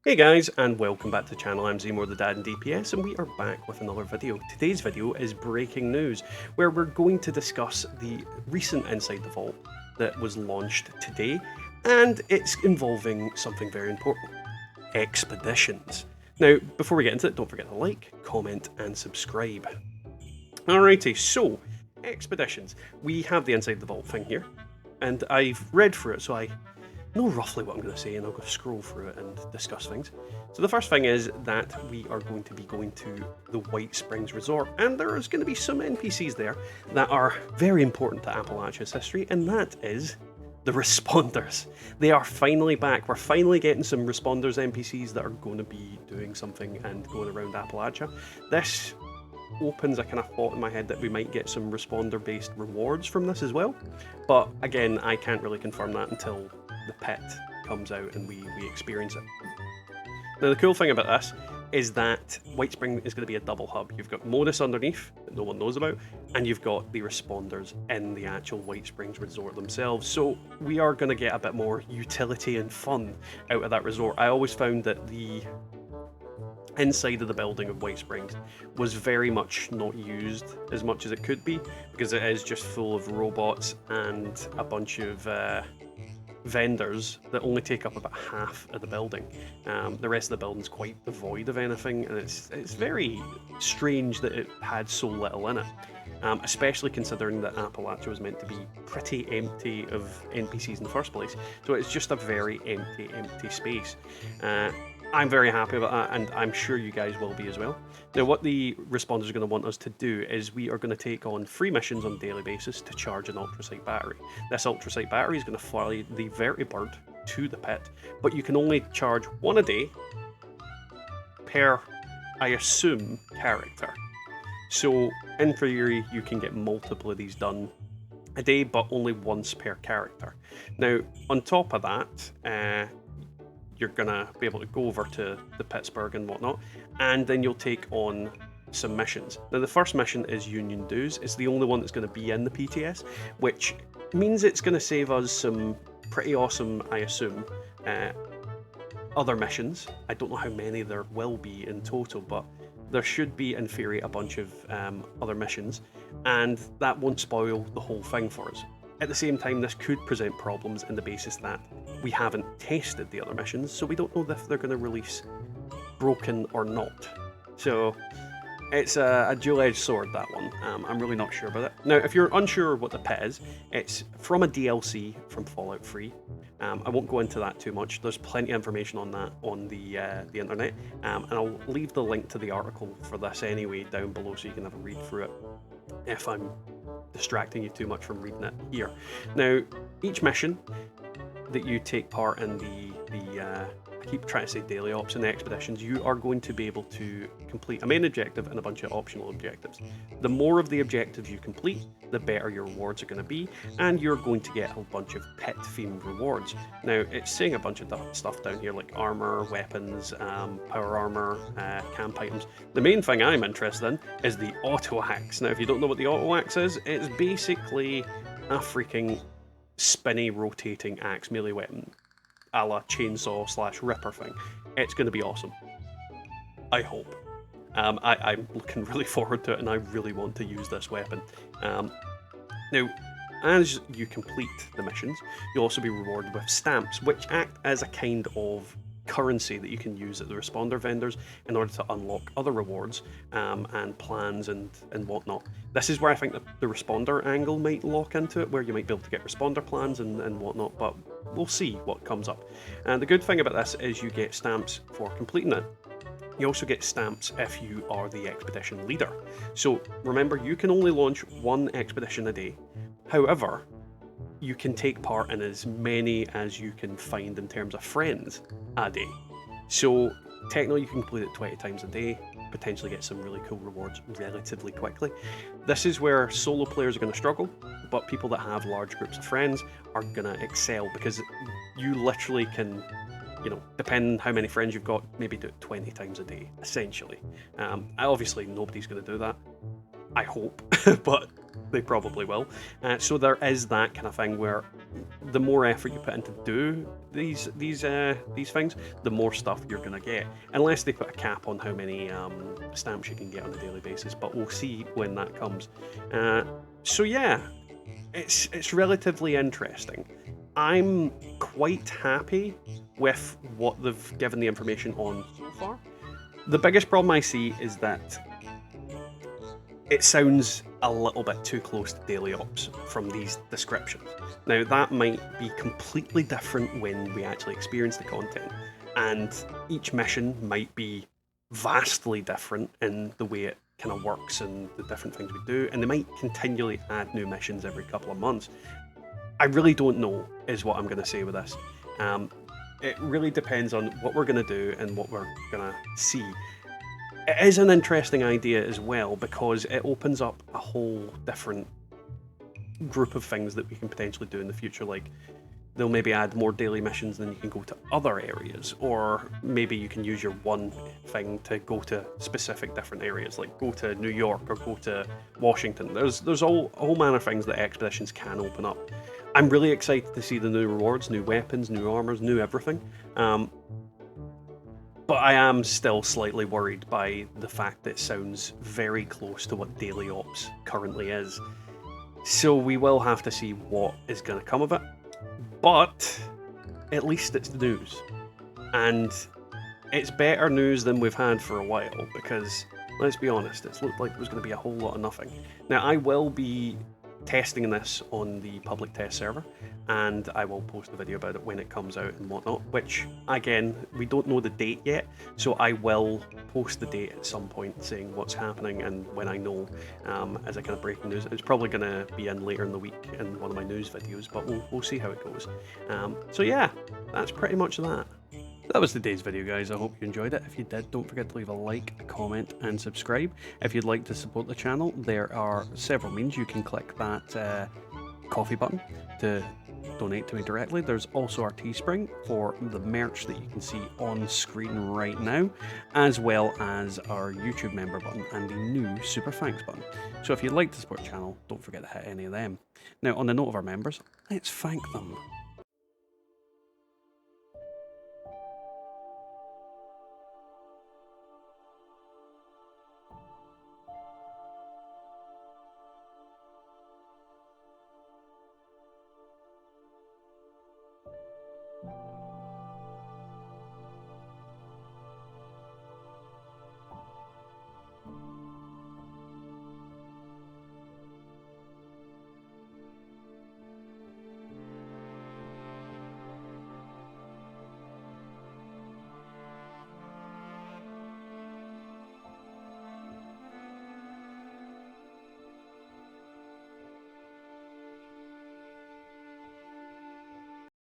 Hey guys, and welcome back to the channel. I'm Zemo the Dad in DPS, and we are back with another video. Today's video is breaking news, where we're going to discuss the recent Inside the Vault that was launched today, and it's involving something very important: expeditions. Now, before we get into it, don't forget to like, comment, and subscribe. Alrighty, so expeditions. We have the Inside the Vault thing here, and I've read through it, so I know roughly what I'm going to say, and I'll go scroll through it and discuss things. So the first thing is that we are going to be going to the White Springs Resort, and there is going to be some NPCs there that are very important to Appalachia's history, and that is the Responders. They are finally back. We're finally getting some Responders NPCs that are going to be doing something and going around Appalachia. This opens a kind of thought in my head that we might get some Responder-based rewards from this as well, but again, I can't really confirm that until the pet comes out and we experience it. Now the cool thing about this is that White Spring is going to be a double hub. You've got Modus underneath that no one knows about, and you've got the Responders in the actual White Springs Resort themselves. So we are going to get a bit more utility and fun out of that resort. I always found that the inside of the building of White Springs was very much not used as much as it could be, because it is just full of robots and a bunch of vendors that only take up about half of the building. The rest of the building's quite devoid of anything, and it's very strange that it had so little in it, especially considering that Appalachia was meant to be pretty empty of NPCs in the first place. So it's just a very empty space. I'm very happy about that, and I'm sure you guys will be as well. Now, what the Responders are going to want us to do is we are going to take on 3 missions on a daily basis to charge an ultrasight battery. This ultrasight battery is going to fly the vertibird to the pit, but you can only charge 1 a day per, I assume, character. So, in theory, you can get multiple of these done a day, but only once per character. Now, on top of that, you're gonna be able to go over to the Pittsburgh and whatnot, and then you'll take on some missions. Now the first mission is Union Dues. It's the only one that's going to be in the PTS, which means it's going to save us some pretty awesome, I assume, other missions. I don't know how many there will be in total, but there should be, in theory, a bunch of other missions, and that won't spoil the whole thing for us. At the same time, this could present problems in the basis that we haven't tested the other missions, so we don't know if they're going to release broken or not. So it's a dual-edged sword, that one. I'm really not sure about it. Now, if you're unsure what the pit is, it's from a DLC from Fallout 3. I won't go into that too much. There's plenty of information on that on the internet, and I'll leave the link to the article for this anyway down below so you can have a read through it if I'm distracting you too much from reading it here. Now, each mission that you take part in I keep trying to say daily ops and the expeditions, you are going to be able to complete a main objective and a bunch of optional objectives. The more of the objectives you complete, the better your rewards are going to be, and you're going to get a bunch of pet themed rewards. Now, it's saying a bunch of stuff down here like armor, weapons, power armor, camp items. The main thing I'm interested in is the auto axe. Now, if you don't know what the auto axe is, it's basically a freaking spinny rotating axe melee weapon, a la chainsaw / ripper thing. It's going to be awesome. I hope. I'm looking really forward to it, and I really want to use this weapon. Now, as you complete the missions, you'll also be rewarded with stamps, which act as a kind of currency that you can use at the Responder vendors in order to unlock other rewards and plans and whatnot. This is where I think the Responder angle might lock into it, where you might be able to get Responder plans and whatnot, but we'll see what comes up. And the good thing about this is you get stamps for completing it. You also get stamps if you are the expedition leader. So remember, you can only launch 1 expedition a day. However, you can take part in as many as you can find in terms of friends a day. So technically you can complete it 20 times a day, potentially get some really cool rewards relatively quickly. This is where solo players are going to struggle, but people that have large groups of friends are going to excel, because you literally can, depending how many friends you've got, maybe do it 20 times a day, essentially. Obviously nobody's going to do that, I hope, but they probably will. So there is that kind of thing where the more effort you put into do these things, the more stuff you're gonna get. Unless they put a cap on how many stamps you can get on a daily basis, but we'll see when that comes. So yeah, it's relatively interesting. I'm quite happy with what they've given the information on so far. The biggest problem I see is that it sounds a little bit too close to daily ops from these descriptions. Now, that might be completely different when we actually experience the content, and each mission might be vastly different in the way it kind of works and the different things we do, and they might continually add new missions every couple of months. I really don't know, is what I'm going to say with this. It really depends on what we're going to do and what we're going to see. It is an interesting idea as well because it opens up a whole different group of things that we can potentially do in the future. Like, they'll maybe add more daily missions, then you can go to other areas, or maybe you can use your one thing to go to specific different areas, like go to New York or go to Washington. There's a whole manner of things that expeditions can open up. I'm really excited to see the new rewards, new weapons, new armors, new everything. But I am still slightly worried by the fact that it sounds very close to what Daily Ops currently is. So we will have to see what is going to come of it. But at least it's news. And it's better news than we've had for a while because, let's be honest, it's looked like there was going to be a whole lot of nothing. Now, I will be testing this on the public test server, and I will post a video about it when it comes out and whatnot, which, again, we don't know the date yet, so I will post the date at some point saying what's happening and when I know, as a kind of breaking news. It's probably going to be in later in the week in one of my news videos, but we'll see how it goes. So yeah, that's pretty much that. That was today's video, guys. I hope you enjoyed it. If you did, don't forget to leave a like, a comment, and subscribe. If you'd like to support the channel, there are several means. You can click that coffee button to donate to me directly. There's also our Teespring for the merch that you can see on screen right now, as well as our YouTube member button and the new Super Thanks button. So if you'd like to support the channel, don't forget to hit any of them. Now, on the note of our members, let's thank them.